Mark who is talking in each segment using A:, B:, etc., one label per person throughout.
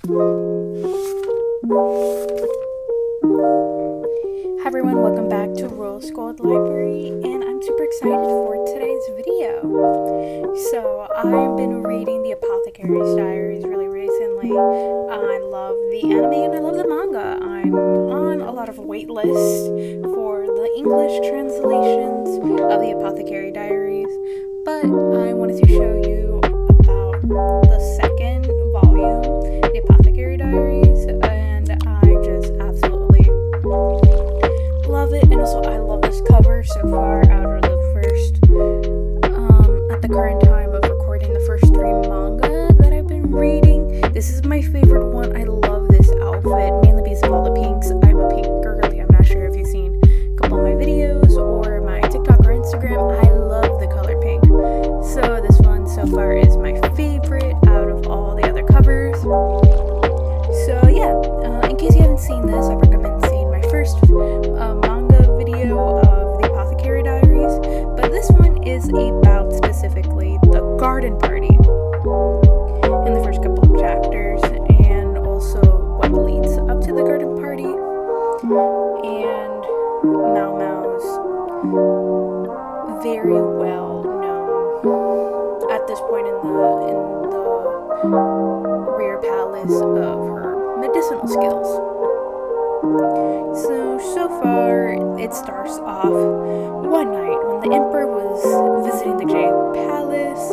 A: Hi everyone, welcome back to Rose Gold Library, and I'm super excited for today's video. So, I've been reading the Apothecary's Diaries really recently. I love the anime and I love the manga. I'm on a lot of wait lists for the English translations of the Apothecary Diaries, but I wanted to show you about the second volume, the Apothecary Diaries, and I just absolutely love it. And also I love this cover so far out of the first at the current time of recording the first 3 manga that I've been reading. This is my favorite one. I love this outfit mainly because of all the pinks. I'm a pink girly. I'm not sure if you've seen a couple of my videos or my TikTok or Instagram. I love the color pink. So this one so far is my favorite out of all the other covers. So yeah, in case you haven't seen this, I recommend seeing my first manga video of the Apothecary Diaries, but this one is about specifically the garden party in the first couple of chapters, and also what leads up to the garden party, and Mao Mao's very well known at this point in the rear palace of her medicinal skills. So far, it starts off one night when the emperor was visiting the Jade Palace,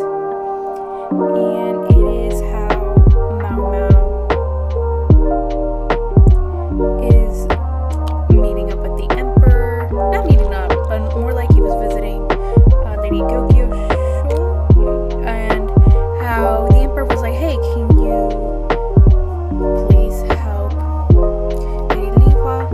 A: and it is how Mao Mao is meeting up with the emperor. Not meeting up, but more like he was visiting Lady Gokyo, and how the emperor was like, hey, can you please help Lady Liwa?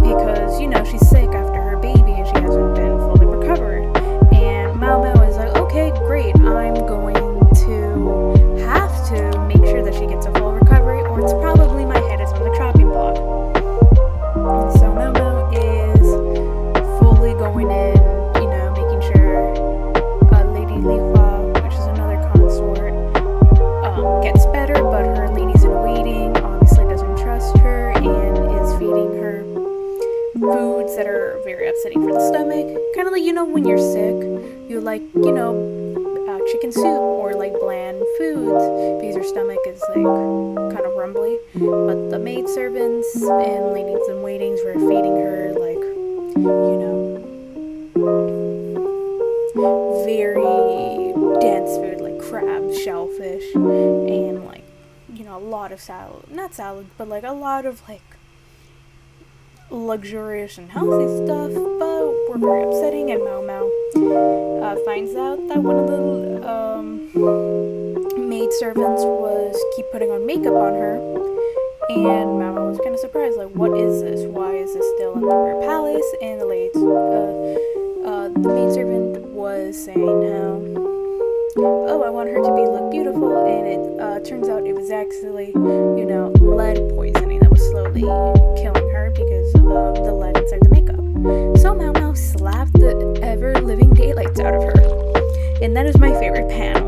A: Because, she's sick after her baby and she hasn't been fully recovered. And Mao Mao is like, okay, great, I'm going to have to make sure that she gets a full recovery, or it's probably my head is on the chopping block. And so Mao Mao is fully going in, making sure Lady Liwa, which is another consort, gets better, but her ladies in waiting obviously doesn't trust her and is feeding her foods that are very upsetting for the stomach. Kind of like, when you're sick, you like, chicken soup or like bland foods because your stomach is like kind of rumbly. But the maid servants and ladies in waitings were feeding her like, very dense food like crabs, shellfish, and like, a lot of not salad, but like a lot of like luxurious and healthy stuff, but were very upsetting. And Mao Mao finds out that one of the maid servants was keep putting on makeup on her, and Mao Mao was kind of surprised, like, what is this? Why is this still in the rear palace? And the maid servant was saying how, oh, I want her to look beautiful, and it turns out it was actually, lead poisoning that was slowly killing her because of the lead inside the makeup. So Mao Mao slapped the ever-living daylights out of her. And that is my favorite panel